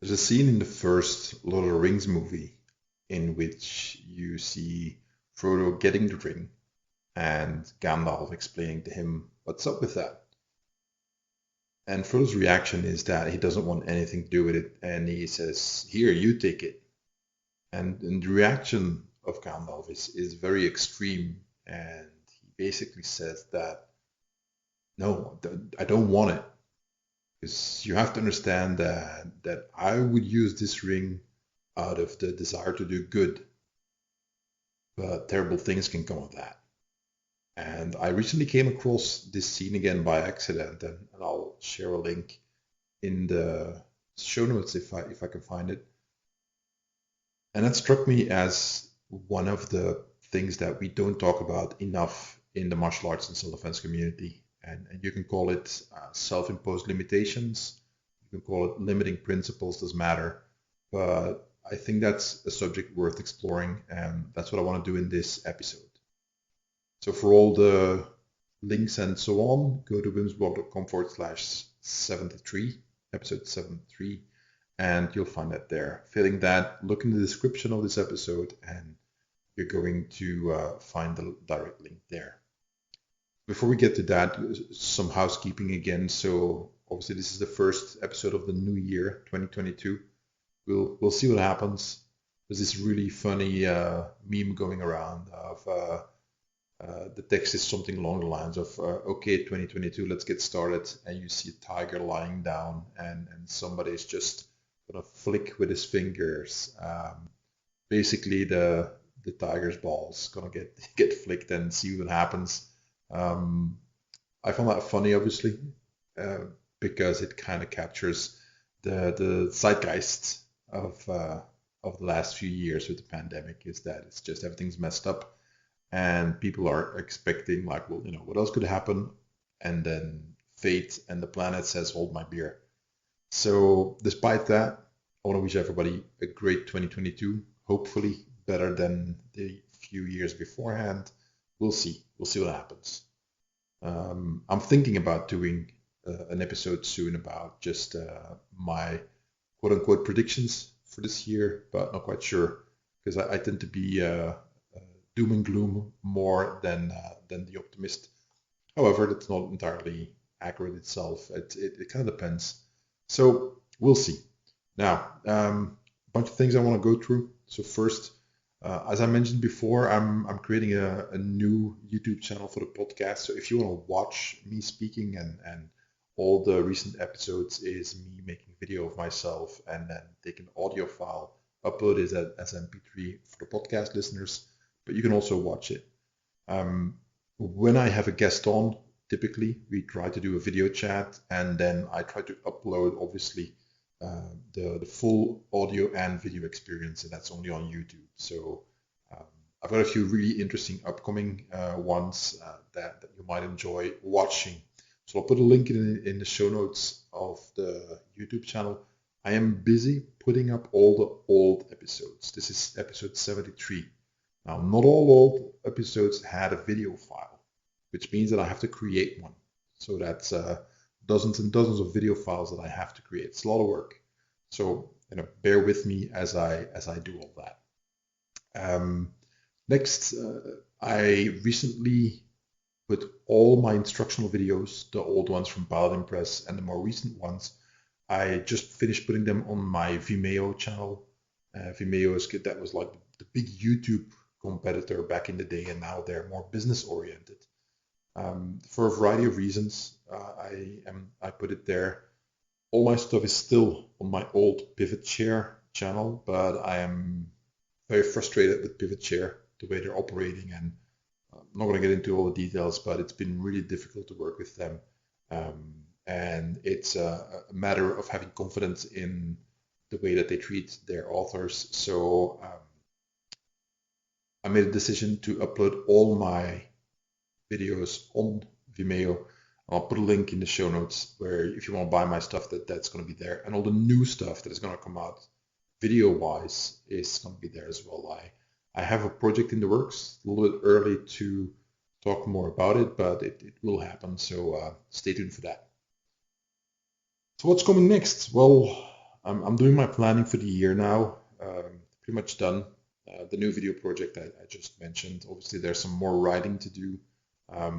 There's a scene in the first Lord of the Rings movie in which you see Frodo getting the ring and Gandalf explaining to him what's up with that. And Frodo's reaction is that he doesn't want anything to do with it, and he says, "Here, you take it." And the reaction of Gandalf is very extreme, and he basically says that, "No, I don't want it. Because you have to understand that I would use this ring out of the desire to do good, but terrible things can come of that." And I recently came across this scene again by accident, and I'll share a link in the show notes if I can find it. And that struck me as one of the things that we don't talk about enough in the martial arts and self-defense community. And you can call it self-imposed limitations, you can call it limiting principles, doesn't matter. But I think that's a subject worth exploring, and that's what I want to do in this episode. So for all the links and so on, go to wimsblog.com/73, episode 73, and you'll find that there. Failing that, look in the description of this episode, and you're going to find the direct link there. Before we get to that, some housekeeping again. So obviously this is the first episode of the new year, 2022. We'll see what happens. There's this really funny meme going around of the text is something along the lines of, okay, 2022, let's get started. And you see a tiger lying down, and somebody is just gonna flick with his fingers. Basically, the tiger's balls gonna get flicked and see what happens. I found that funny, obviously, because it kind of captures the zeitgeist of the last few years with the pandemic. Is that it's just everything's messed up, and people are expecting, like, well, what else could happen? And then fate and the planet says, "Hold my beer." So despite that, I want to wish everybody a great 2022. Hopefully better than the few years beforehand. We'll see. We'll see what happens. I'm thinking about doing an episode soon about just my quote-unquote predictions for this year, but not quite sure, because I tend to be doom and gloom more than the optimist. However, that's not entirely accurate itself. It kind of depends. So we'll see. Now, a bunch of things I want to go through. So first, as I mentioned before, I'm creating a new YouTube channel for the podcast. So if you want to watch me speaking, and all the recent episodes is me making video of myself and then take an audio file, upload it as MP3 for the podcast listeners, but you can also watch it. When I have a guest on, typically we try to do a video chat, and then I try to upload, obviously, the full audio and video experience, and that's only on YouTube. So I've got a few really interesting upcoming ones that you might enjoy watching. So I'll put a link in the show notes of the YouTube channel. I am busy putting up all the old episodes. This is episode 73. Now, not all old episodes had a video file, which means that I have to create one. So that's dozens and dozens of video files that I have to create. It's a lot of work. So bear with me as I do all that. Next, I recently put all my instructional videos, the old ones from Paladin Press and the more recent ones, I just finished putting them on my Vimeo channel. Vimeo that was like the big YouTube competitor back in the day, and now they're more business oriented. For a variety of reasons, I put it there. All my stuff is still on my old Pivot Share channel, but I am very frustrated with Pivot Share, the way they're operating, and I'm not going to get into all the details, but it's been really difficult to work with them. And it's a matter of having confidence in the way that they treat their authors. So I made a decision to upload all my videos on Vimeo. I'll put a link in the show notes where if you want to buy my stuff, that's going to be there. And all the new stuff that is going to come out video-wise is going to be there as well. I have a project in the works, a little bit early to talk more about it, but it will happen. So stay tuned for that. So what's coming next? Well, I'm doing my planning for the year now. Pretty much done. The new video project I just mentioned. Obviously, there's some more writing to do. I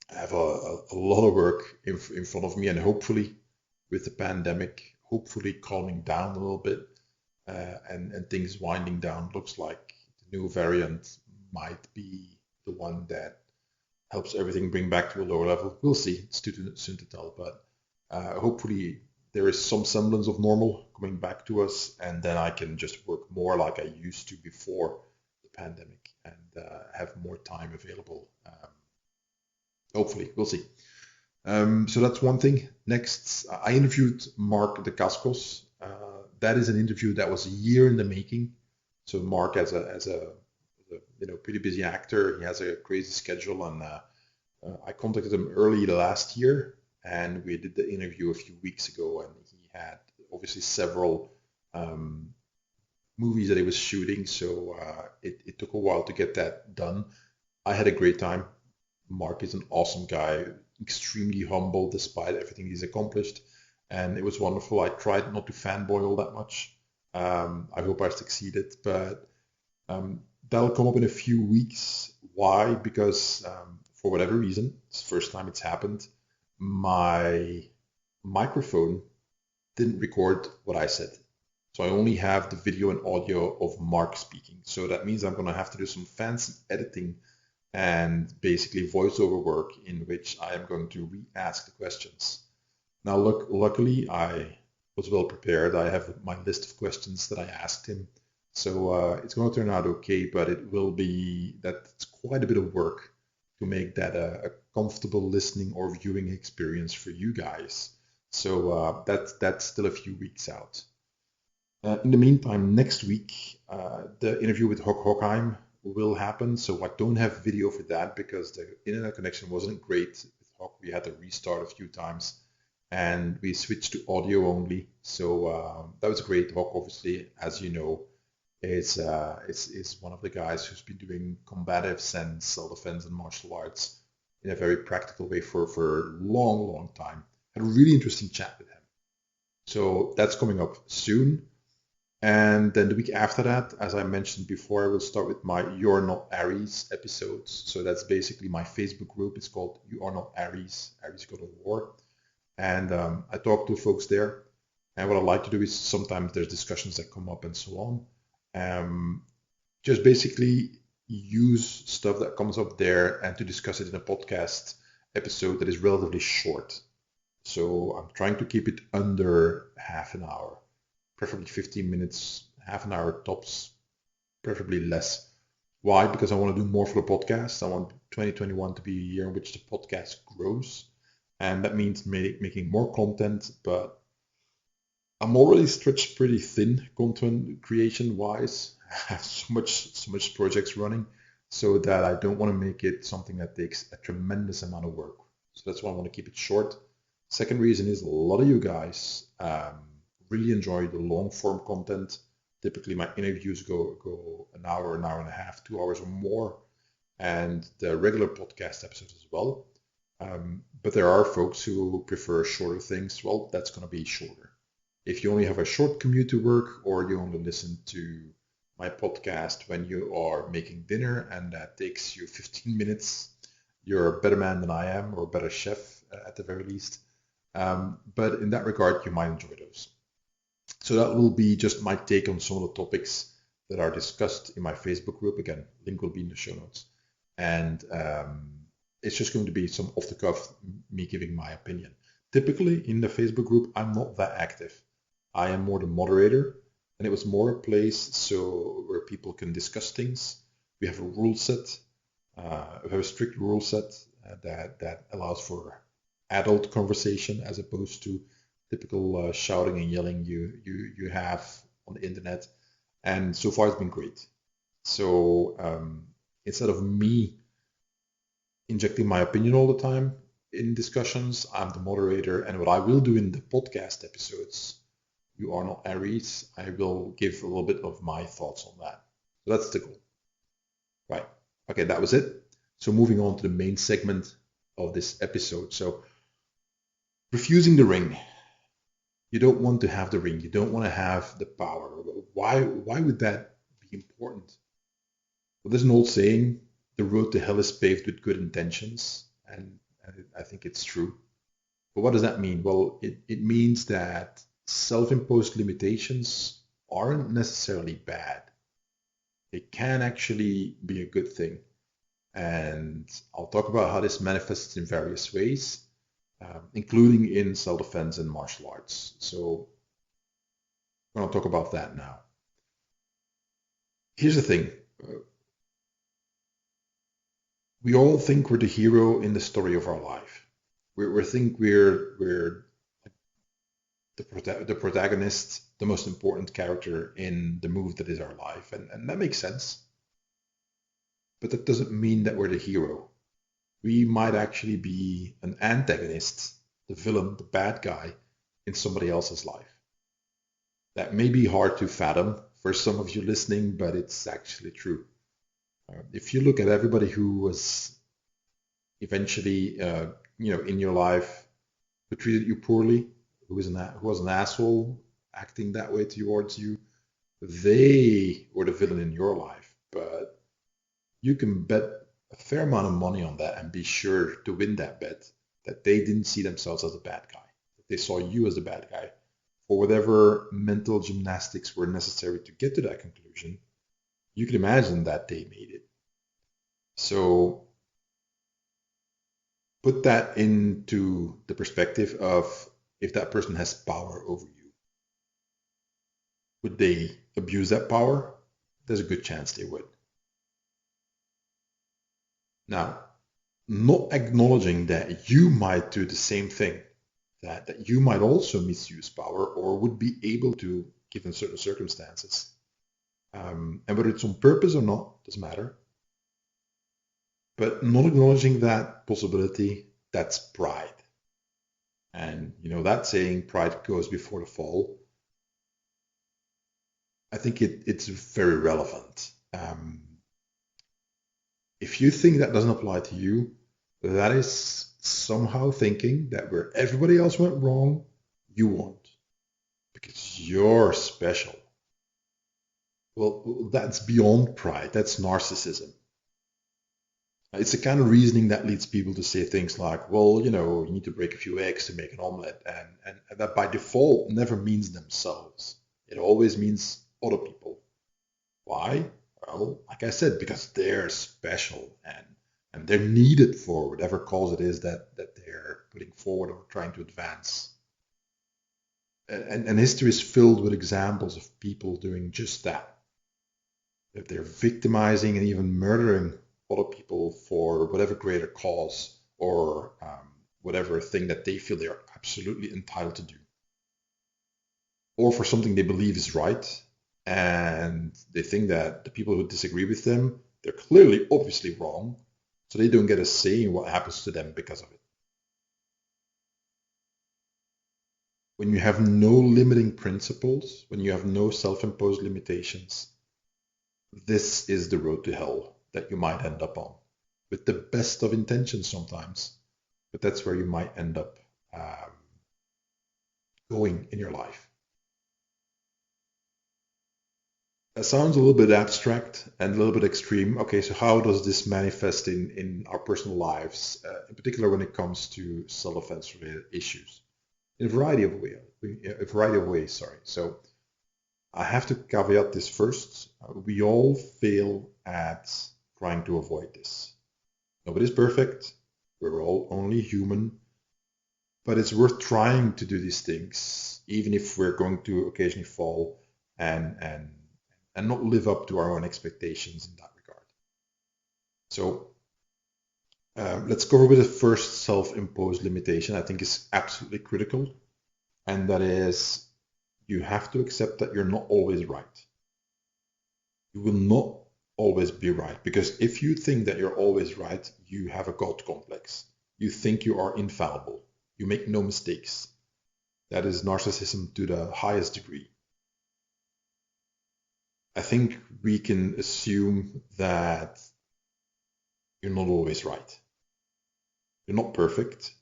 have a lot of work in front of me, and hopefully, with the pandemic, hopefully calming down a little bit and things winding down, looks like the new variant might be the one that helps everything bring back to a lower level. We'll see. It's too soon to tell, but hopefully there is some semblance of normal coming back to us, and then I can just work more like I used to before the pandemic and have more time available. Hopefully, we'll see. So that's one thing. Next, I interviewed Mark de Cascos. That is an interview that was a year in the making. So Mark, as a pretty busy actor, he has a crazy schedule, and I contacted him early last year, and we did the interview a few weeks ago, and he had obviously several movies that he was shooting, so it took a while to get that done. I had a great time. Mark is an awesome guy, extremely humble despite everything he's accomplished, and it was wonderful. I tried not to fanboy all that much. I hope I succeeded, but that'll come up in a few weeks. Why? Because for whatever reason, it's the first time it's happened, my microphone didn't record what I said. So I only have the video and audio of Mark speaking. So that means I'm going to have to do some fancy editing and basically voiceover work in which I am going to re-ask the questions. Now, luckily, I was well prepared. I have my list of questions that I asked him. So it's going to turn out okay, but that's quite a bit of work to make that a comfortable listening or viewing experience for you guys. So that's still a few weeks out. In the meantime, next week, the interview with Hockheim will happen. So I don't have video for that because the internet connection wasn't great with Hock. We had to restart a few times, and we switched to audio only. So that was great. Hock, obviously, as you know, is one of the guys who's been doing combatives and self-defense and martial arts in a very practical way for a long time. Had a really interesting chat with him. So that's coming up soon. And then the week after that, as I mentioned before, I will start with my You're Not Aries episodes. So that's basically my Facebook group. It's called You Are Not Aries, Aries Go to War. And I talk to folks there. And what I like to do is sometimes there's discussions that come up and so on. Just basically use stuff that comes up there and to discuss it in a podcast episode that is relatively short. So I'm trying to keep it under half an hour. Preferably 15 minutes, half an hour tops, preferably less. Why? Because I want to do more for the podcast. I want 2021 to be a year in which the podcast grows. And that means making more content, but I'm already stretched pretty thin content creation wise. I have so much projects running so that I don't want to make it something that takes a tremendous amount of work. So that's why I want to keep it short. Second reason is a lot of you guys really enjoy the long form content. Typically my interviews go an hour and a half, 2 hours or more, and the regular podcast episodes as well. But there are folks who prefer shorter things. Well, that's going to be shorter. If you only have a short commute to work, or you only listen to my podcast when you are making dinner and that takes you 15 minutes, you're a better man than I am, or a better chef at the very least. But in that regard, you might enjoy those. So that will be just my take on some of the topics that are discussed in my Facebook group. Again, link will be in the show notes. And it's just going to be some off the cuff, me giving my opinion. Typically in the Facebook group, I'm not that active. I am more the moderator, and it was more a place where people can discuss things. We have a rule set, a very strict rule set that allows for adult conversation as opposed to typical shouting and yelling you have on the internet. And so far it's been great. So instead of me injecting my opinion all the time in discussions, I'm the moderator. And what I will do in the podcast episodes, You Are Not Aries, I will give a little bit of my thoughts on that. So that's the goal. Right. Okay, that was it. So moving on to the main segment of this episode. So refusing the ring. You don't want to have the ring. You don't want to have the power. Why would that be important? Well, there's an old saying, the road to hell is paved with good intentions. And I think it's true. But what does that mean? Well, it means that self-imposed limitations aren't necessarily bad. They can actually be a good thing. And I'll talk about how this manifests in various ways, including in self-defense and martial arts. So I'm going to talk about that now. Here's the thing. We all think we're the hero in the story of our life. We think we're the protagonist, the most important character in the move that is our life, and that makes sense. But that doesn't mean that we're the hero. We might actually be an antagonist, the villain, the bad guy in somebody else's life. That may be hard to fathom for some of you listening, but it's actually true. If you look at everybody who was eventually, in your life, who treated you poorly, who was an asshole acting that way towards you, they were the villain in your life. But you can bet a fair amount of money on that and be sure to win that bet that they didn't see themselves as a bad guy. That they saw you as the bad guy. For whatever mental gymnastics were necessary to get to that conclusion, you can imagine that they made it. So put that into the perspective of if that person has power over you. Would they abuse that power? There's a good chance they would. Now, not acknowledging that you might do the same thing, that you might also misuse power or would be able to, given certain circumstances. And whether it's on purpose or not, doesn't matter. But not acknowledging that possibility, that's pride. And that saying, pride goes before the fall, I think it's very relevant. If you think that doesn't apply to you, that is somehow thinking that where everybody else went wrong, you won't, because you're special. Well, that's beyond pride. That's narcissism. It's the kind of reasoning that leads people to say things like, well, you need to break a few eggs to make an omelet, and that by default never means themselves. It always means other people. Why? Well, like I said, because they're special and they're needed for whatever cause it is that they're putting forward or trying to advance. And history is filled with examples of people doing just that. That they're victimizing and even murdering other people for whatever greater cause or whatever thing that they feel they are absolutely entitled to do. Or for something they believe is right, and they think that the people who disagree with them, they're clearly, obviously wrong, so they don't get a say in what happens to them because of it. When you have no limiting principles, when you have no self-imposed limitations, this is the road to hell that you might end up on, with the best of intentions sometimes, but that's where you might end up going in your life. That sounds a little bit abstract and a little bit extreme. Okay, so how does this manifest in our personal lives, in particular when it comes to self-defense related issues? In a variety of ways. So I have to caveat this first. We all fail at trying to avoid this. Nobody's perfect. We're all only human. But it's worth trying to do these things, even if we're going to occasionally fall and not live up to our own expectations in that regard. So let's go over with the first self-imposed limitation I think is absolutely critical, and that is you have to accept that you're not always right. You will not always be right, because if you think that you're always right, you have a God complex. You think you are infallible. You make no mistakes. That is narcissism to the highest degree. I think we can assume that you're not always right. You're not perfect.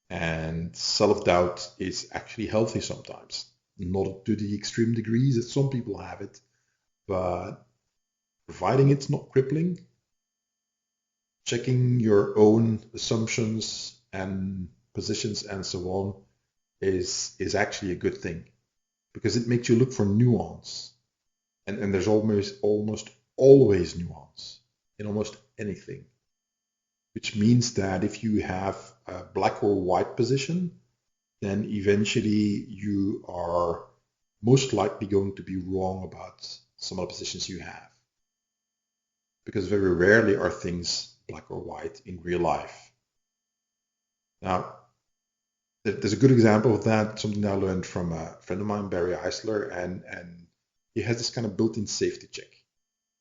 And self-doubt is actually healthy sometimes. Not to the extreme degrees that some people have it, but providing it's not crippling, checking your own assumptions and positions and so on is actually a good thing, because it makes you look for nuance. And there's almost always nuance in almost anything, which means that if you have a black or white position, then eventually you are most likely going to be wrong about some of the positions you have. Because very rarely are things black or white in real life. Now, there's a good example of that, something I learned from a friend of mine, Barry Eisler, and he has this kind of built-in safety check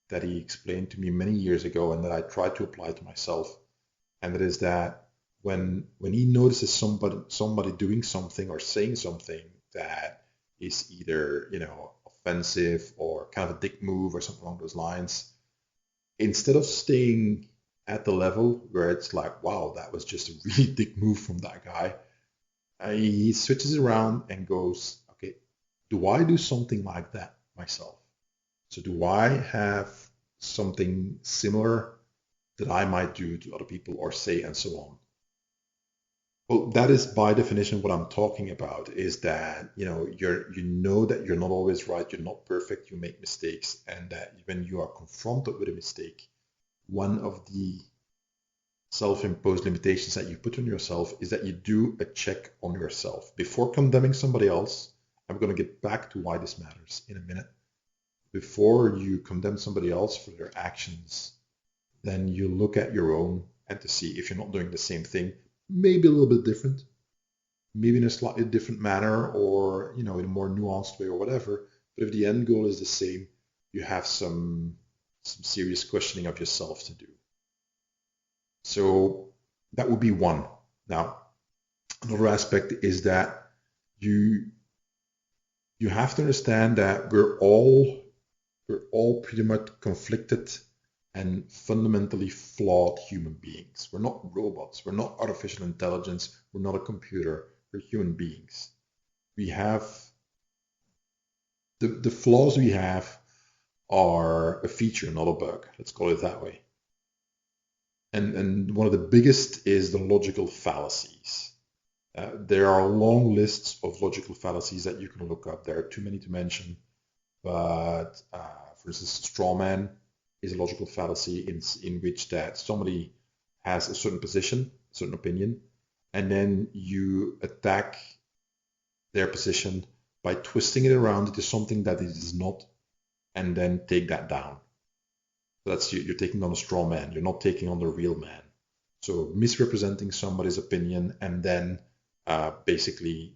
that he explained to me many years ago and that I tried to apply to myself. And that is that when he notices somebody doing something or saying something that is either, offensive or kind of a dick move or something along those lines, instead of staying at the level where it's like, wow, that was just a really dick move from that guy, he switches around and goes, okay, do I do something like that myself? So do I have something similar that I might do to other people or say and so on? Well, that is by definition what I'm talking about, is that you know that you're not always right, you're not perfect, you make mistakes, and that when you are confronted with a mistake, one of the self-imposed limitations that you put on yourself is that you do a check on yourself. Before condemning somebody else, I'm going to get back to why this matters in a minute. Before you condemn somebody else for their actions, then you look at your own and to see if you're not doing the same thing, maybe a little bit different, maybe in a slightly different manner, or in a more nuanced way or whatever. But if the end goal is the same, you have some serious questioning of yourself to do. So that would be one. Now, another aspect is that you have to understand that we're all pretty much conflicted and fundamentally flawed human beings. We're not robots. We're not artificial intelligence. We're not a computer. We're human beings. We have the flaws we have are a feature, not a bug. Let's call it that way. And one of the biggest is the logical fallacies. There are long lists of logical fallacies that you can look up. There are too many to mention, but for instance, straw man is a logical fallacy in which that somebody has a certain position, a certain opinion, and then you attack their position by twisting it around into something that it is not, and then take that down. So you're taking on a straw man. You're not taking on the real man. So misrepresenting somebody's opinion and then basically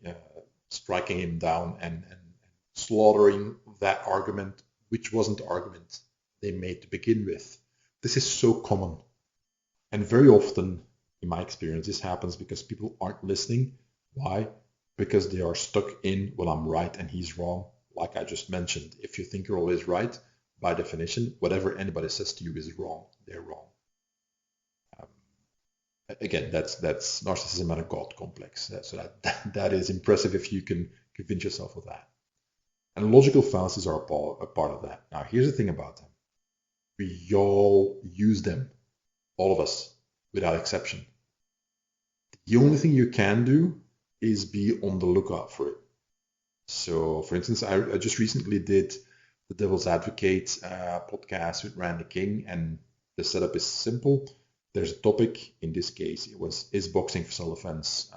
striking him down and slaughtering that argument, which wasn't the argument they made to begin with. This is so common. And very often, in my experience, this happens because people aren't listening. Why? Because they are stuck in, well, I'm right and he's wrong. Like I just mentioned, if you think you're always right, by definition, whatever anybody says to you is wrong. They're wrong. Again, that's narcissism and a God complex. So that is impressive if you can convince yourself of that. And logical fallacies are a part of that. Now, here's the thing about them. We all use them, all of us, without exception. The only thing you can do is be on the lookout for it. So, for instance, I just recently did the Devil's Advocate podcast with Randy King, and the setup is simple. There's a topic. In this case, it was, is boxing for self-defense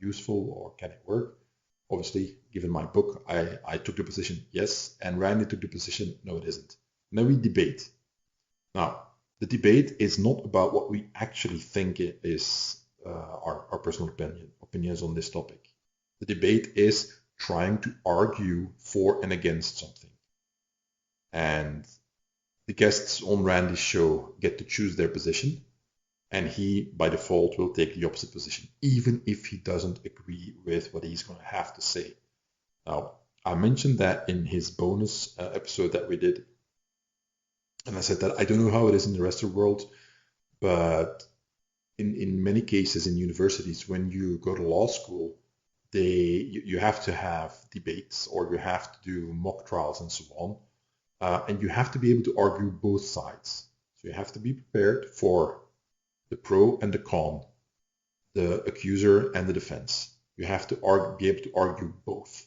useful, or can it work? Obviously, given my book, I took the position yes, and Randy took the position no, it isn't. And then we debate. Now, the debate is not about what we actually think it is our personal opinions on this topic. The debate is trying to argue for and against something. And the guests on Randy's show get to choose their position, and he, by default, will take the opposite position, even if he doesn't agree with what he's going to have to say. Now, I mentioned that in his bonus episode that we did, and I said that I don't know how it is in the rest of the world, but in many cases in universities, when you go to law school, you have to have debates, or you have to do mock trials and so on. And you have to be able to argue both sides. So you have to be prepared for the pro and the con, the accuser and the defense. You have to be able to argue both.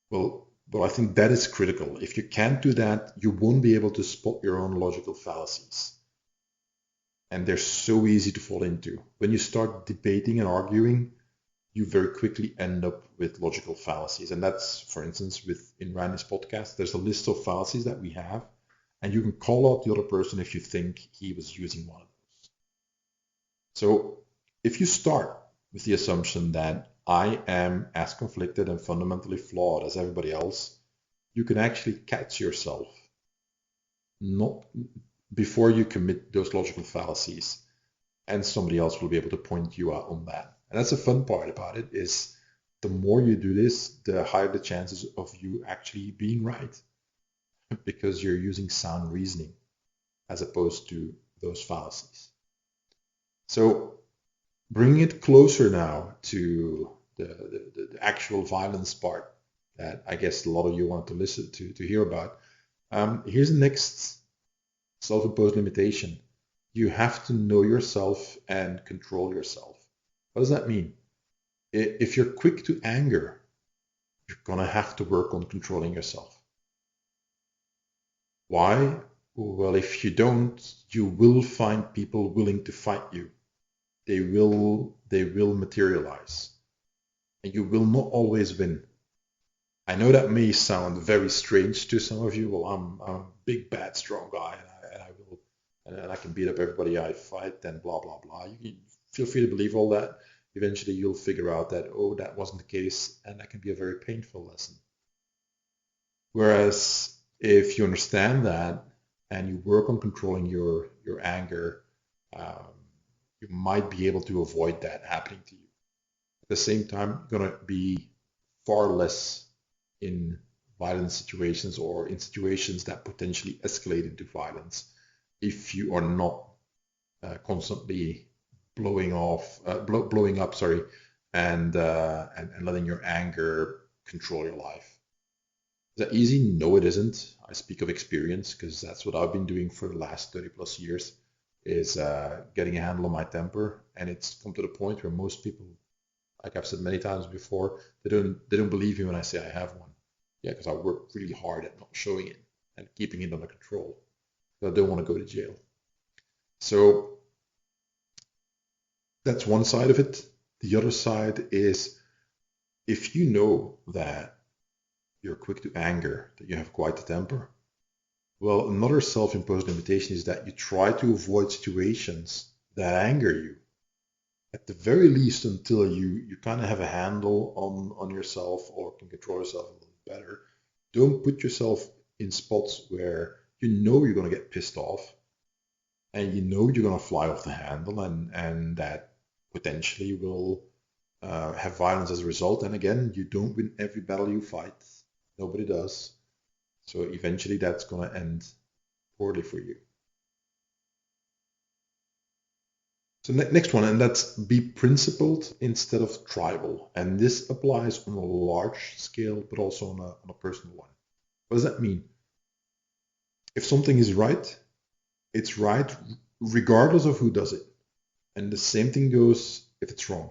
Well, I think that is critical. If you can't do that, you won't be able to spot your own logical fallacies. And they're so easy to fall into. When you start debating and arguing, you very quickly end up with logical fallacies. And that's, for instance, in Randy's podcast, there's a list of fallacies that we have, and you can call out the other person if you think he was using one of those. So if you start with the assumption that I am as conflicted and fundamentally flawed as everybody else, you can actually catch yourself not before you commit those logical fallacies, and somebody else will be able to point you out on that. And that's the fun part about it, is the more you do this, the higher the chances of you actually being right, because you're using sound reasoning as opposed to those fallacies. So bringing it closer now to the actual violence part that I guess a lot of you want to listen to hear about. Here's the next self-imposed limitation. You have to know yourself and control yourself. What does that mean? If you're quick to anger, you're going to have to work on controlling yourself. Why? Well, if you don't, you will find people willing to fight you. They will materialize. And you will not always win. I know that may sound very strange to some of you. Well, I'm a big, bad, strong guy, and I can beat up everybody I fight, and blah, blah, blah. You can feel free to believe all that. Eventually, you'll figure out that, oh, that wasn't the case, and that can be a very painful lesson. Whereas if you understand that and you work on controlling your anger, you might be able to avoid that happening to you. At the same time, you're going to be far less in violent situations, or in situations that potentially escalate into violence, if you are not constantly blowing up, and letting your anger control your life. Is that easy? No, it isn't. I speak of experience, because that's what I've been doing for the last 30 plus years, is getting a handle on my temper. And it's come to the point where most people, like I've said many times before, they don't believe me when I say I have one. Yeah, because I work really hard at not showing it and keeping it under control. I don't want to go to jail. So that's one side of it. The other side is, if you know that you're quick to anger, that you have quite a temper, well, another self-imposed limitation is that you try to avoid situations that anger you, at the very least, until you kind of have a handle on yourself, or can control yourself a little better. Don't put yourself in spots where you know you're going to get pissed off, and you know you're going to fly off the handle, and that potentially will have violence as a result. And again, you don't win every battle you fight. Nobody does. So eventually that's going to end poorly for you. So next one, and that's be principled instead of tribal. And this applies on a large scale, but also on a personal one. What does that mean? If something is right, it's right regardless of who does it. And the same thing goes if it's wrong.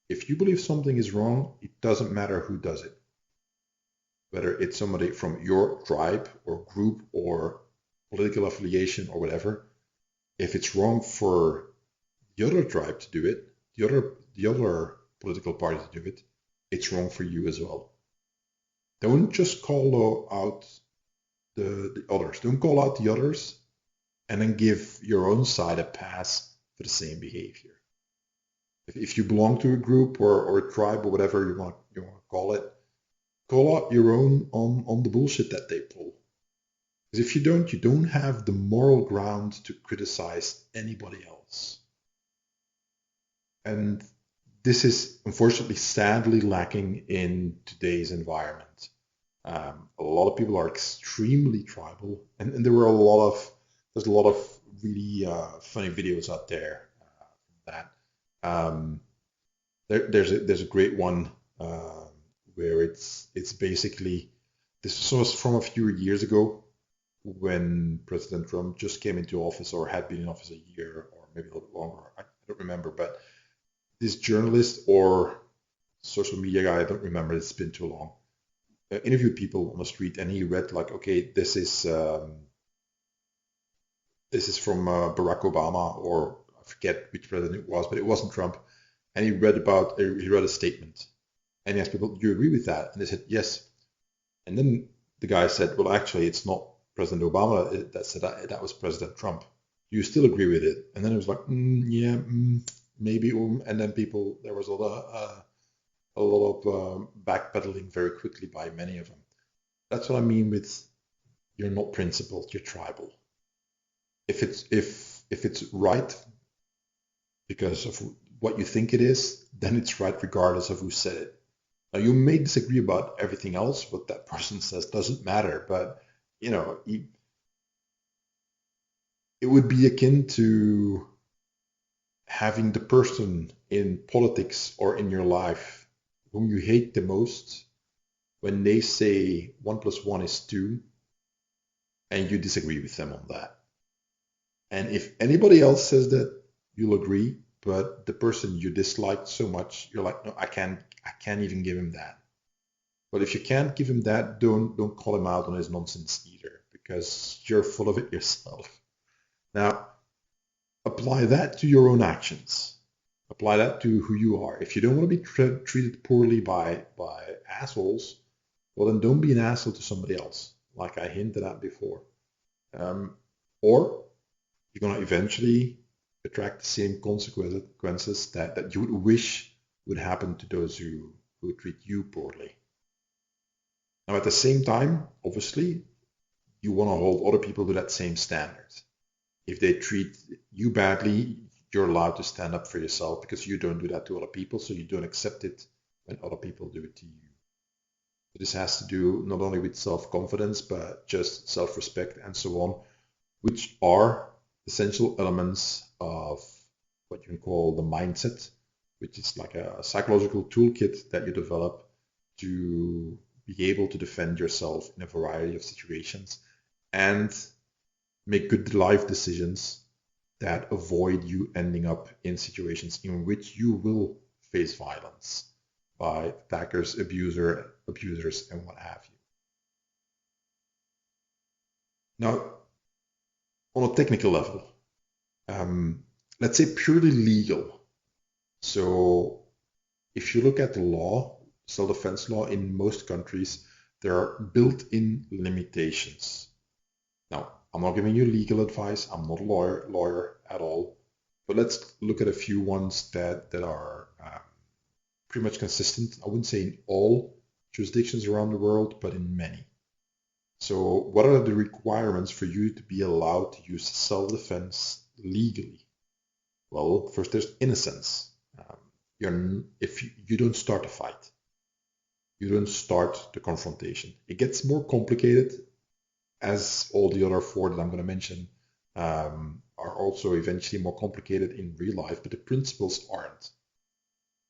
If you believe something is wrong, it doesn't matter who does it. Whether it's somebody from your tribe or group or political affiliation or whatever. If it's wrong for the other tribe to do it, the other political party to do it, it's wrong for you as well. Don't just call out the others. Don't call out the others and then give your own side a pass for the same behavior. If you belong to a group or a tribe or whatever you want to call it, call out your own on the bullshit that they pull. Because if you don't have the moral ground to criticize anybody else. And this is unfortunately sadly lacking in today's environment. A lot of people are extremely tribal, and there's a lot of really funny videos out there that. There's a great one where it's basically, this was from a few years ago when President Trump just came into office or had been in office a year or maybe a little bit longer. I don't remember, but this journalist or social media guy, I don't remember, it's been too long, interviewed people on the street, and he read like, okay, this is from Barack Obama, or I forget which president it was, but it wasn't Trump. And he read a statement, and he asked people, do you agree with that? And they said yes. And then the guy said, well, actually, it's not President Obama that said that, that was President Trump. Do you still agree with it? And then it was like, yeah, maybe. And then there was a lot of backpedaling very quickly by many of them. That's what I mean with, you're not principled, you're tribal. If it's right because of what you think it is, then it's right regardless of who said it. Now, you may disagree about everything else, what that person says doesn't matter, but it would be akin to having the person in politics or in your life whom you hate the most, when they say 1 + 1 is 2, and you disagree with them on that. And if anybody else says that, you'll agree, but the person you dislike so much, you're like, no, I can't even give him that. But if you can't give him that, don't call him out on his nonsense either, because you're full of it yourself. Now, apply that to your own actions. Apply that to who you are. If you don't want to be treated poorly by assholes, well, then don't be an asshole to somebody else, like I hinted at before. Or you're going to eventually attract the same consequences that you would wish would happen to those who treat you poorly. Now, at the same time, obviously, you want to hold other people to that same standard. If they treat you badly, you're allowed to stand up for yourself, because you don't do that to other people, so you don't accept it when other people do it to you. So this has to do not only with self-confidence, but just self-respect and so on, which are essential elements of what you can call the mindset, which is like a psychological toolkit that you develop to be able to defend yourself in a variety of situations and make good life decisions that avoid you ending up in situations in which you will face violence by attackers, abusers, and what have you. Now, on a technical level, let's say purely legal. So if you look at the law, self-defense law in most countries, there are built-in limitations. Now, I'm not giving you legal advice. I'm not a lawyer at all. But let's look at a few ones that are pretty much consistent. I wouldn't say in all jurisdictions around the world, but in many. So what are the requirements for you to be allowed to use self-defense legally? Well, first there's innocence. If you don't start a fight, you don't start the confrontation. It gets more complicated, as all the other four that I'm going to mention are also eventually more complicated in real life, but the principles aren't.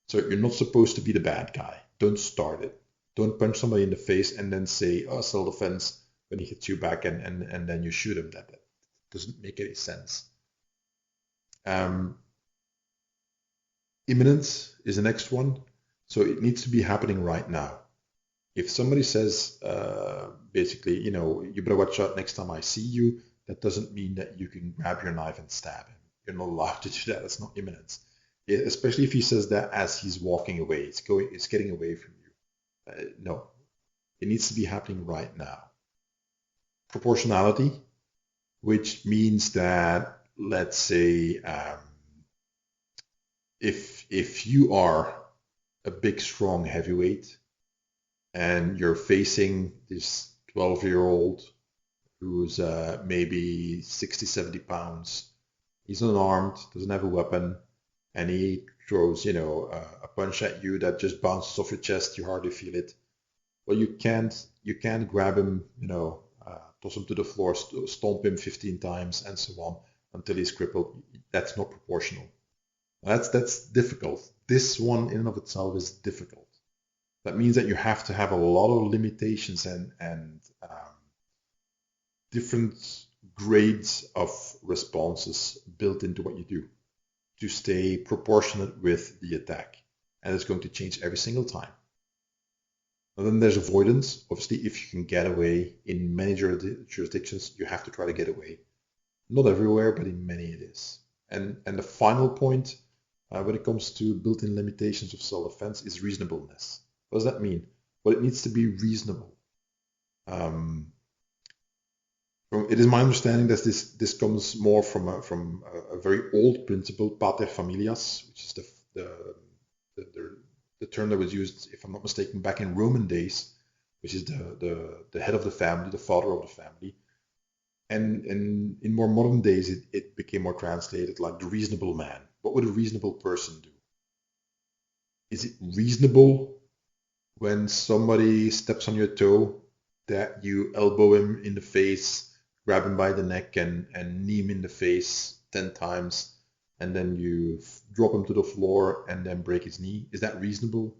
So you're not supposed to be the bad guy. Don't start it. Don't punch somebody in the face and then say, oh, self-defense, when he hits you back and then you shoot him. That doesn't make any sense. Imminence is the next one. So it needs to be happening right now. If somebody says, basically, you better watch out next time I see you, that doesn't mean that you can grab your knife and stab him. You're not allowed to do that. That's not imminence. Especially if he says that as he's walking away. It's getting away from you. No, it needs to be happening right now. Proportionality, which means that, let's say, if you are a big, strong heavyweight and you're facing this 12-year-old who's maybe 60, 70 pounds, he's unarmed, doesn't have a weapon, and he throws, a punch at you that just bounces off your chest, you hardly feel it. Well, you can't grab him, toss him to the floor, stomp him 15 times and so on until he's crippled. That's not proportional. That's difficult. This one in and of itself is difficult. That means that you have to have a lot of limitations and different grades of responses built into what you do to stay proportionate with the attack. And it's going to change every single time. And then there's avoidance. Obviously, if you can get away in many jurisdictions, you have to try to get away. Not everywhere, but in many it is. And the final point when it comes to built-in limitations of self-defense is reasonableness. What does that mean? Well, it needs to be reasonable. It is my understanding that this comes more from a very old principle, pater familias, which is the term that was used, if I'm not mistaken, back in Roman days, which is the head of the family, the father of the family. And in more modern days, it became more translated like the reasonable man. What would a reasonable person do? Is it reasonable when somebody steps on your toe that you elbow him in the face, grab him by the neck and knee him in the face 10 times, and then you drop him to the floor and then break his knee? Is that reasonable?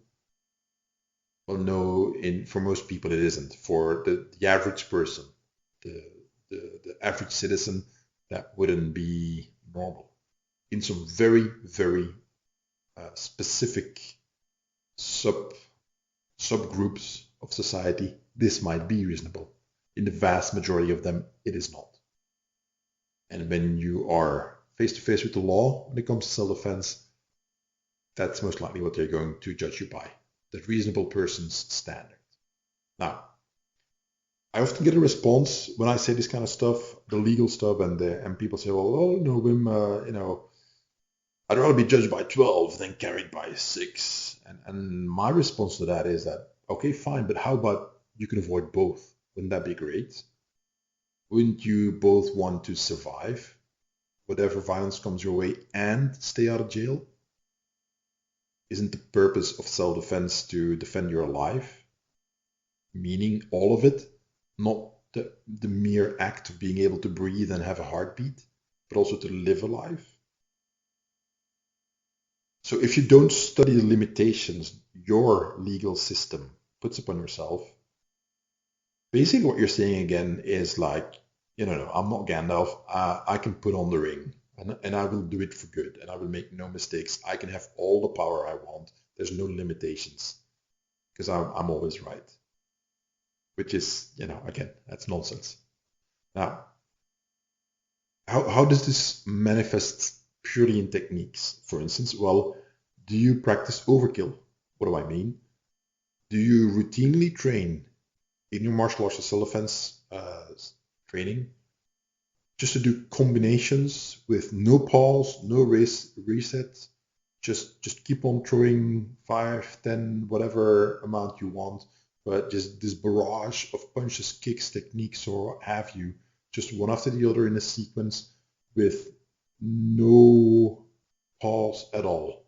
Well, no, for most people it isn't. For the average person, the average citizen, that wouldn't be normal. In some very, very specific subgroups of society, this might be reasonable. In the vast majority of them, it is not. And when you are face to face with the law when it comes to self-defense, that's most likely what they're going to judge you by, the reasonable person's standard. Now, I often get a response when I say this kind of stuff, the legal stuff, and people say, well, oh no, Wim, I'd rather be judged by 12 than carried by 6. And my response to that is that, okay, fine, but how about you can avoid both? Wouldn't that be great? Wouldn't you both want to survive whatever violence comes your way and stay out of jail? Isn't the purpose of self-defense to defend your life? Meaning all of it, not the mere act of being able to breathe and have a heartbeat, but also to live a life. So if you don't study the limitations your legal system puts upon yourself, basically what you're saying again is like, no, I'm not Gandalf. I can put on the ring and I will do it for good and I will make no mistakes. I can have all the power I want. There's no limitations because I'm always right. Which is, again, that's nonsense. Now, how does this manifest purely in techniques? For instance, well, do you practice overkill? What do I mean? Do you routinely train in your martial arts self-defense training just to do combinations with no pause, no reset, just keep on throwing 5, 10, whatever amount you want, but just this barrage of punches, kicks, techniques, or what have you, just one after the other in a sequence with no pause at all,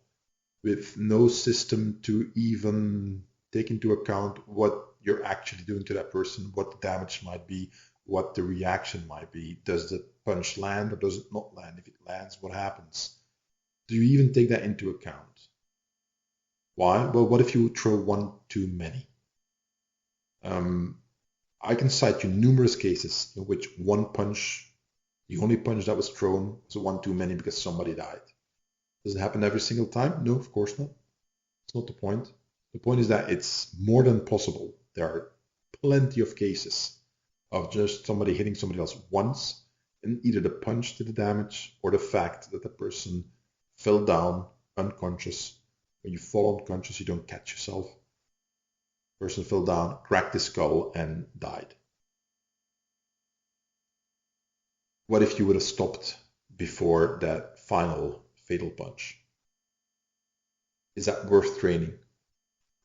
with no system to even take into account what you're actually doing to that person, what the damage might be, what the reaction might be. Does the punch land or does it not land? If it lands, what happens? Do you even take that into account? Why? Well, what if you throw one too many? I can cite you numerous cases in which one punch, the only punch that was thrown, was a one too many because somebody died. Does it happen every single time? No, of course not. It's not the point. The point is that it's more than possible. There are plenty of cases of just somebody hitting somebody else once, and either the punch did the damage or the fact that the person fell down unconscious. When you fall unconscious, you don't catch yourself. The person fell down, cracked his skull, and died. What if you would have stopped before that final fatal punch? Is that worth training?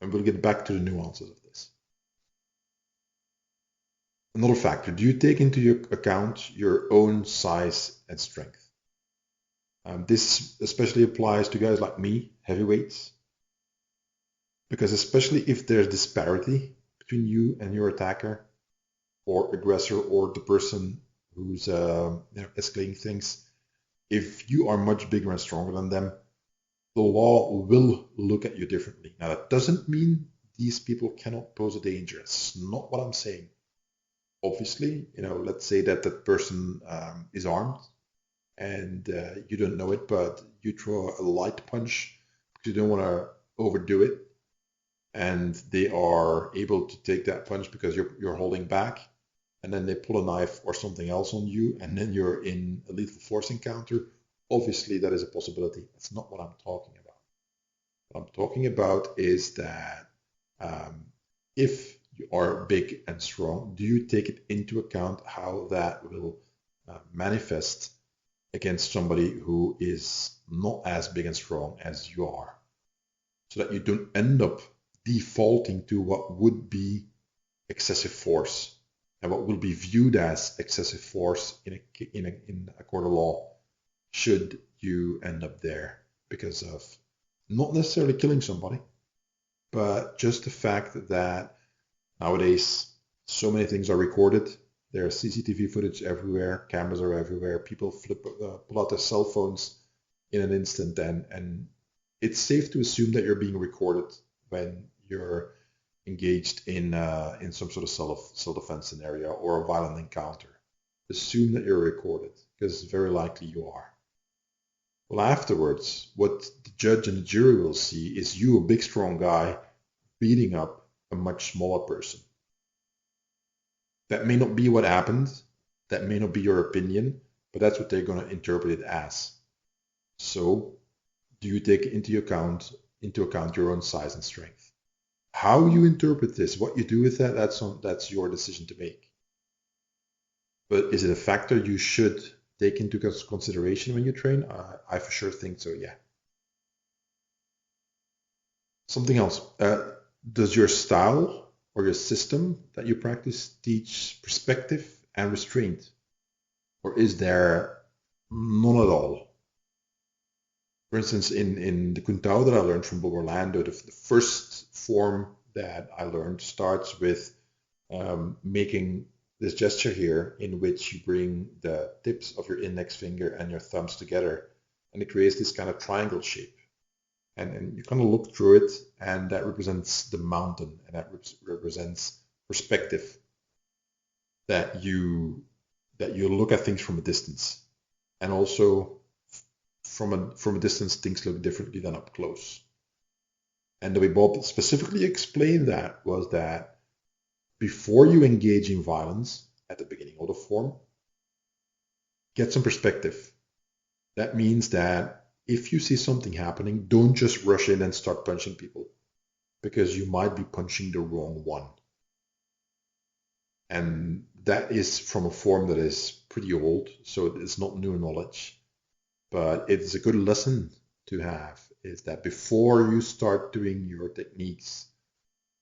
And we'll get back to the nuances of this. Another factor, do you take into account your own size and strength? This especially applies to guys like me, heavyweights, because especially if there's disparity between you and your attacker or aggressor or the person who's escalating things, if you are much bigger and stronger than them, the law will look at you differently. Now, that doesn't mean these people cannot pose a danger. It's not what I'm saying. Obviously, let's say that that person is armed and you don't know it, but you throw a light punch because you don't want to overdo it, and they are able to take that punch because you're holding back, and then they pull a knife or something else on you, and then you're in a lethal force encounter. Obviously, that is a possibility. That's not what I'm talking about. What I'm talking about is that if you are big and strong, do you take it into account how that will manifest against somebody who is not as big and strong as you are, so that you don't end up defaulting to what would be excessive force and what will be viewed as excessive force in a court of law, should you end up there because of not necessarily killing somebody, but just the fact that nowadays so many things are recorded. There's CCTV footage everywhere, cameras are everywhere, people pull out their cell phones in an instant, and it's safe to assume that you're being recorded when you're engaged in some sort of self-defense scenario or a violent encounter. Assume that you're recorded, because very likely you are. Well, afterwards, what the judge and the jury will see is you, a big strong guy, beating up a much smaller person. That may not be what happened, that may not be your opinion, but that's what they're going to interpret it as. So, do you take into account your own size and strength? How you interpret this, what you do with that, that's your decision to make. But is it a factor you should take into consideration when you train? I for sure think so, yeah. Something else. Does your style or your system that you practice teach perspective and restraint? Or is there none at all? For instance, in the Kung Tao that I learned from Bob Orlando, the first form that I learned starts with making this gesture here, in which you bring the tips of your index finger and your thumbs together, and it creates this kind of triangle shape. And you kind of look through it, and that represents the mountain, and that represents perspective. That you look at things from a distance, and also from a distance things look differently than up close. And the way Bob specifically explained that was that before you engage in violence at the beginning of the form, get some perspective. That means that if you see something happening, don't just rush in and start punching people, because you might be punching the wrong one. And that is from a form that is pretty old, so it's not new knowledge. But it's a good lesson to have, is that before you start doing your techniques,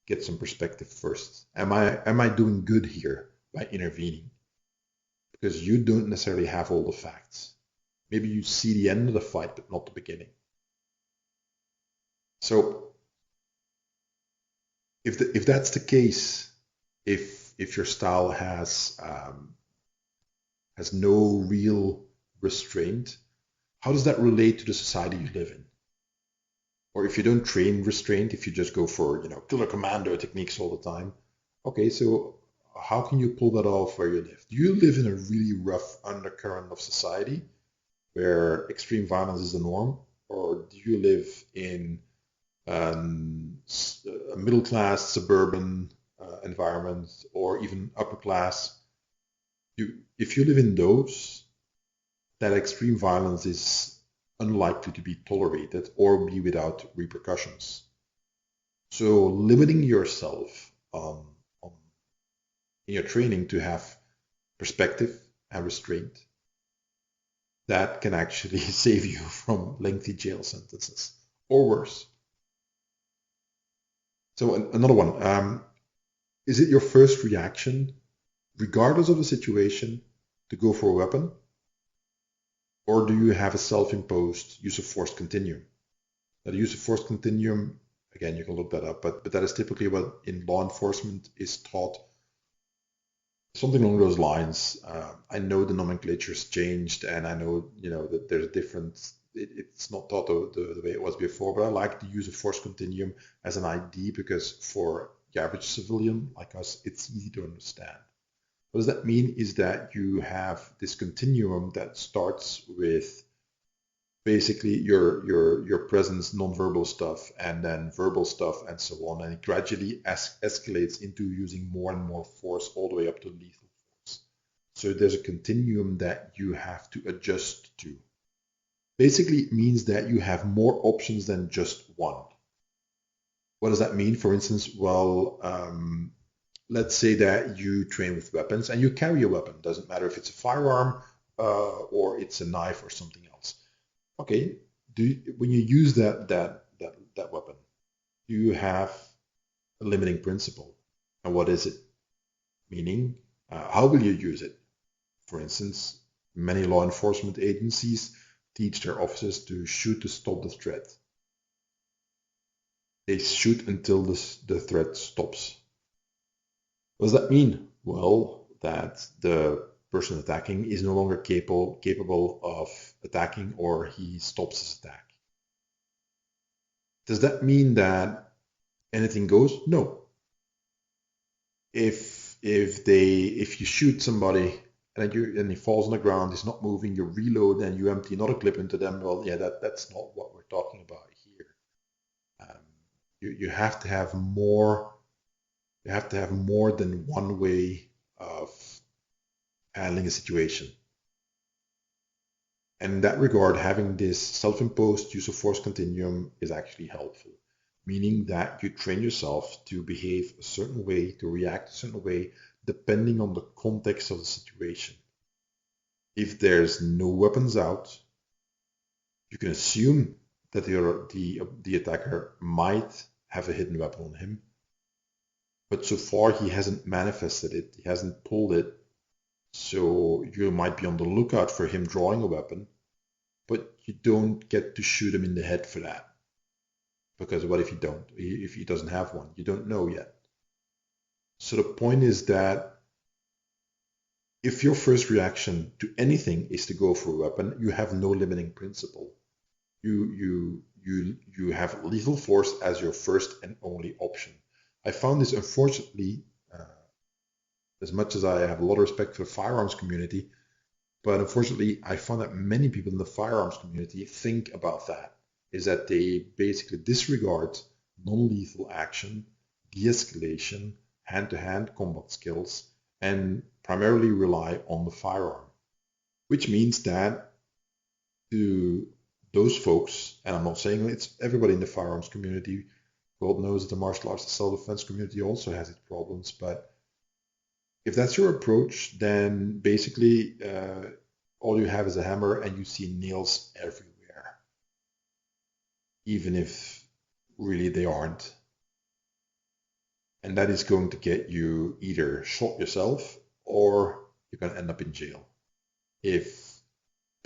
get some perspective first. Am I doing good here by intervening? Because you don't necessarily have all the facts. Maybe you see the end of the fight, but not the beginning. So if that's the case, if your style has no real restraint, how does that relate to the society you live in? Or if you don't train restraint, if you just go for killer commando techniques all the time, okay, so how can you pull that off where you live? Do you live in a really rough undercurrent of society where extreme violence is the norm, or do you live in a middle-class suburban environment, or even upper class? If you live in those, that extreme violence is unlikely to be tolerated or be without repercussions. So limiting yourself in your training to have perspective and restraint, that can actually save you from lengthy jail sentences or worse. So another one, is it your first reaction, regardless of the situation, to go for a weapon? Or do you have a self-imposed use of force continuum? Now, the use of force continuum, again, you can look that up, but that is typically what in law enforcement is taught. Something along those lines. I know the nomenclature's changed, and I know that there's different it's not taught the way it was before, but I like to use a force continuum as an ID because for the average civilian like us, it's easy to understand. What does that mean is that you have this continuum that starts with basically your presence, nonverbal stuff, and then verbal stuff, and so on, and it gradually escalates into using more and more force all the way up to lethal force. So there's a continuum that you have to adjust to. Basically, it means that you have more options than just one. What does that mean? For instance, well, let's say that you train with weapons and you carry a weapon. Doesn't matter if it's a firearm or it's a knife or something else. Okay, when you use that weapon, you have a limiting principle. And what is it? Meaning, how will you use it? For instance, many law enforcement agencies teach their officers to shoot to stop the threat. They shoot until the threat stops. What does that mean? Well, that the person attacking is no longer capable of attacking, or he stops his attack. Does that mean that anything goes? No. If you shoot somebody and he falls on the ground, he's not moving, you reload and you empty another clip into them, well, yeah, that's not what we're talking about here. You have to have more. You have to have more than one way of handling a situation. And in that regard, having this self-imposed use of force continuum is actually helpful, meaning that you train yourself to behave a certain way, to react a certain way, depending on the context of the situation. If there's no weapons out, you can assume that the attacker might have a hidden weapon on him, but so far he hasn't manifested it, he hasn't pulled it, so you might be on the lookout for him drawing a weapon, but you don't get to shoot him in the head for that. Because what if you don't? If he doesn't have one, you don't know yet. So the point is that if your first reaction to anything is to go for a weapon, you have no limiting principle. You have lethal force as your first and only option. I found this, unfortunately, as much as I have a lot of respect for the firearms community, but unfortunately, I found that many people in the firearms community think about that, is that they basically disregard non-lethal action, de-escalation, hand-to-hand combat skills, and primarily rely on the firearm. Which means that to those folks, and I'm not saying it's everybody in the firearms community, God knows that the martial arts and self-defense community also has its problems, but if that's your approach, then basically all you have is a hammer and you see nails everywhere, even if really they aren't. And that is going to get you either shot yourself or you're going to end up in jail if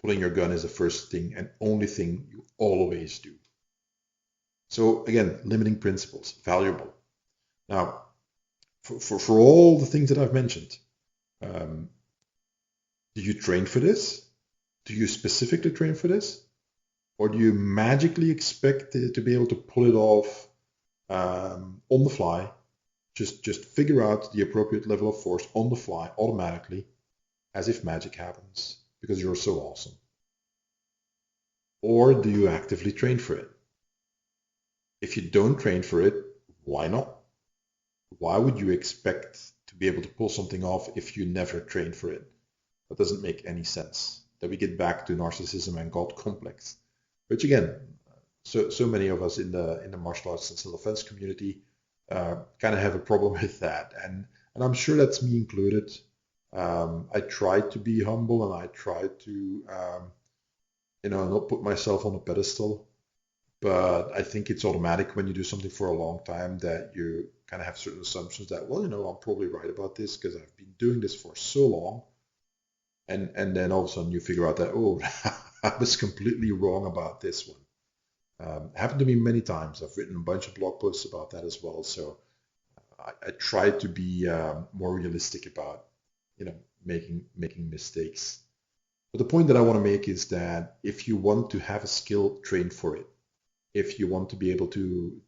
pulling your gun is the first thing and only thing you always do. So again, limiting principles, valuable. Now, for all the things that I've mentioned, do you train for this? Do you specifically train for this? Or do you magically expect to be able to pull it off on the fly? Just figure out the appropriate level of force on the fly automatically, as if magic happens, because you're so awesome. Or do you actively train for it? If you don't train for it, why not? Why would you expect to be able to pull something off if you never train for it? That doesn't make any sense. Then we get back to narcissism and God complex, which again, so many of us in the martial arts and self-defense community kind of have a problem with that, and I'm sure that's me included. I try to be humble and I try to not put myself on a pedestal, but I think it's automatic when you do something for a long time that you kind of have certain assumptions that, well, I'm probably right about this because I've been doing this for so long, and then all of a sudden you figure out that, oh, I was completely wrong about this one. Happened to me many times. I've written a bunch of blog posts about that as well. So I try to be more realistic about, making mistakes. But the point that I want to make is that if you want to have a skill, train for it. If you want to be able to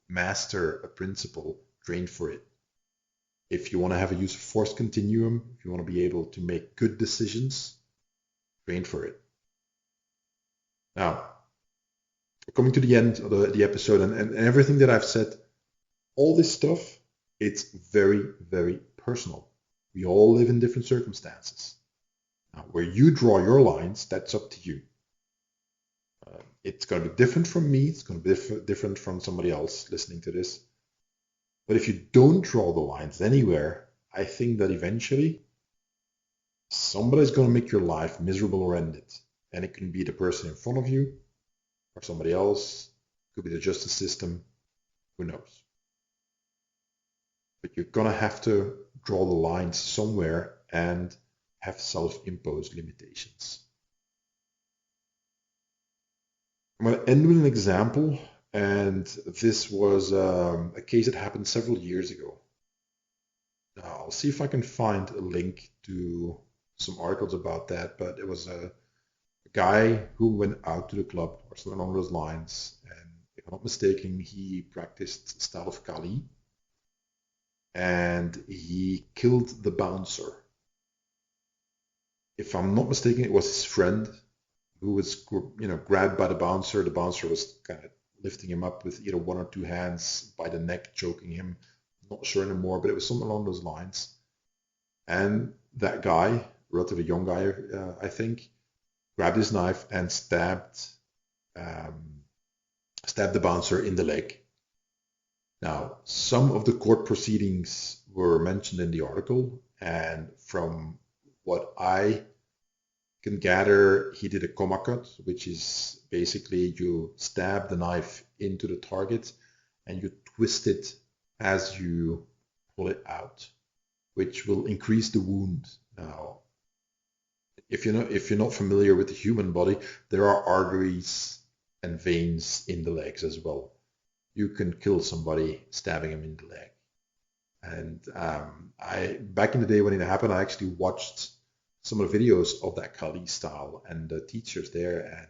master a principle, train for it. If you want to have a use of force continuum, if you want to be able to make good decisions, train for it. Now, coming to the end of the episode and everything that I've said, all this stuff, it's very, very personal. We all live in different circumstances. Now, where you draw your lines, that's up to you. It's going to be different from me. It's going to be different from somebody else listening to this. But if you don't draw the lines anywhere, I think that eventually somebody's going to make your life miserable or end it. And it can be the person in front of you or somebody else. It could be the justice system. Who knows? But you're going to have to draw the lines somewhere and have self-imposed limitations. I'm going to end with an example, and this was a case that happened several years ago. Now, I'll see if I can find a link to some articles about that, but it was a guy who went out to the club or something along those lines, and if I'm not mistaken, he practiced style of Kali, and he killed the bouncer. If I'm not mistaken, it was his friend who was, grabbed by the bouncer. The bouncer was kind of lifting him up with either one or two hands by the neck, choking him. Not sure anymore, but it was something along those lines. And that guy, relatively young guy, I think, grabbed his knife and stabbed the bouncer in the leg. Now, some of the court proceedings were mentioned in the article, and from what I can gather, he did a comma cut, which is basically you stab the knife into the target and you twist it as you pull it out, which will increase the wound. Now, if you're not familiar with the human body, there are arteries and veins in the legs as well. You can kill somebody stabbing him in the leg. And back in the day when it happened, I actually watched some of the videos of that Kali style and the teachers there, and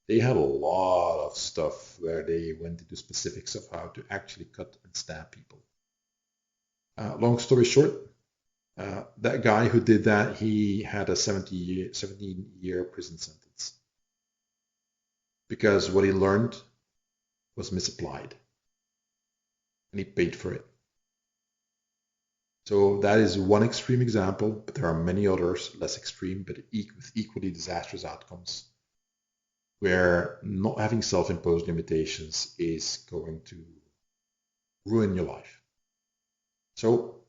they had a lot of stuff where they went into specifics of how to actually cut and stab people. Long story short, that guy who did that, he had a 17-year prison sentence because what he learned was misapplied, and he paid for it. So that is one extreme example, but there are many others, less extreme, but with equally disastrous outcomes, where not having self-imposed limitations is going to ruin your life. So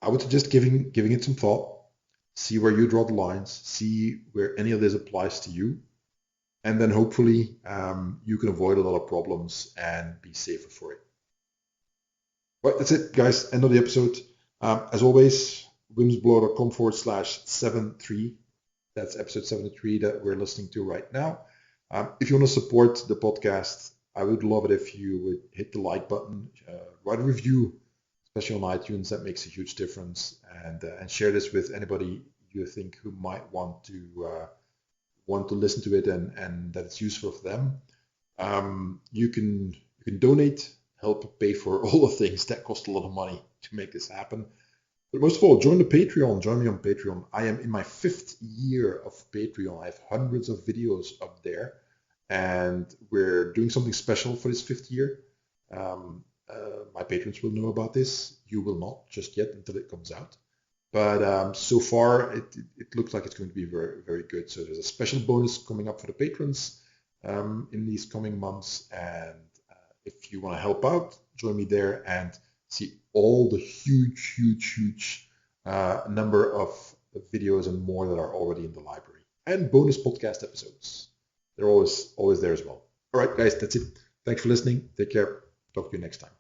I would suggest giving it some thought, see where you draw the lines, see where any of this applies to you, and then hopefully you can avoid a lot of problems and be safer for it. Right, that's it, guys. End of the episode. As always, wimsblog.com/73. That's episode 73 that we're listening to right now. If you want to support the podcast, I would love it if you would hit the like button, write a review, especially on iTunes. That makes a huge difference, and share this with anybody you think who might want to listen to it and that it's useful for them. You can donate, help pay for all the things that cost a lot of money to make this happen. But most of all, join the Patreon. Join me on Patreon. I am in my 5th year of Patreon. I have hundreds of videos up there, and we're doing something special for this 5th year. My patrons will know about this. You will not just yet until it comes out. But so far, it looks like it's going to be very, very good. So there's a special bonus coming up for the patrons in these coming months. And if you want to help out, join me there and see all the huge number of videos and more that are already in the library. And bonus podcast episodes. They're always there as well. All right, guys, that's it. Thanks for listening. Take care. Talk to you next time.